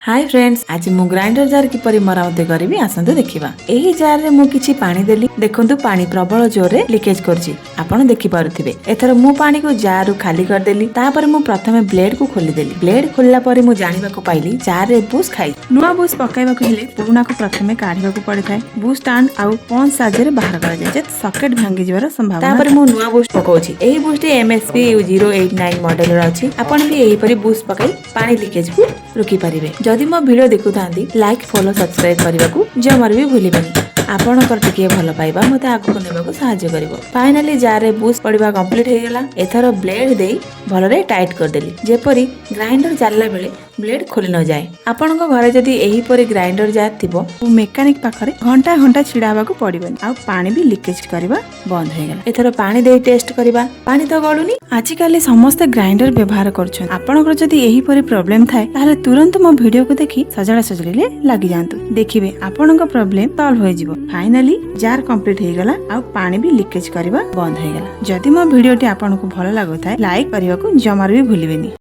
Hi friends, आज मु grinder jar किपरि मरामती करी आसतु देखा। यही जार रे मु किछि पानी देली। देखंतु पानी प्रबल जोर रे लीकेज करछि। आपण देखि पारुथिबे। एथर मु पानी को जार रु खाली कर देली। तापर मु प्रथमे ब्लेड को खोली देली। ब्लेड खोलला परे मु जानिबा को पाइली जार रे बूस खाई। नुआ बूस पकाइबा को हेले पुरुना को प्रथमे काढिबा को पड़े थाए। बूस स्टैंड आउ पंच साजे रे बाहर करा जाय जे सॉकेट भांगी जिवार संभावना। तापर मु नुआ बूस पकाउछि। एही बूस टे MSP 089 मॉडल रो अछि। आपण भी एही परि बूस पकाई पानी लीकेज को रोकी पारिबे। जदि मो वीडियो देखुथांती लाइक फॉलो सब्सक्राइब करने को जमार भी भूलिबेनी। आपणकर टिके भल पाइबा मते आगु को नेबा को सहायता करिवो। फाइनली जार रे बूस पड़िबा कंप्लीट हे गेला। एथरो ब्लेड देई भल रे टाइट कर देली जेपरी ग्राइंडर चालला बेले ब्लेड खोली न जाए। आपणको घरे जदि एही परी ग्राइंडर जार थिबो मेकानिक पाखरे घंटा घंटा छिड़ाबा को पड़िबनी। आ पानी भी लीकेज करबा बंद हे गेला। एथरो पानी देई टेस्ट करबा। पानी तो गळुनी। आजिकाली समस्त ग्राइंडर व्यवहार करछन। आपणकर जदि एही परी प्रॉब्लम थाए ताले तुरंत मो वीडियो को देखि सजड़ा सजड़ीले लागि जांतु। देखिबे आपणको प्रॉब्लम सॉल्व होई जिवो। फाइनली जार कंप्लीट हे गेला। आ पानी भी लीकेज करबा बंद हे गेला। जदि मो वीडियोटी आपणको भलो लागो थाए लाइक करबा को जमार भी भूलिबेनी।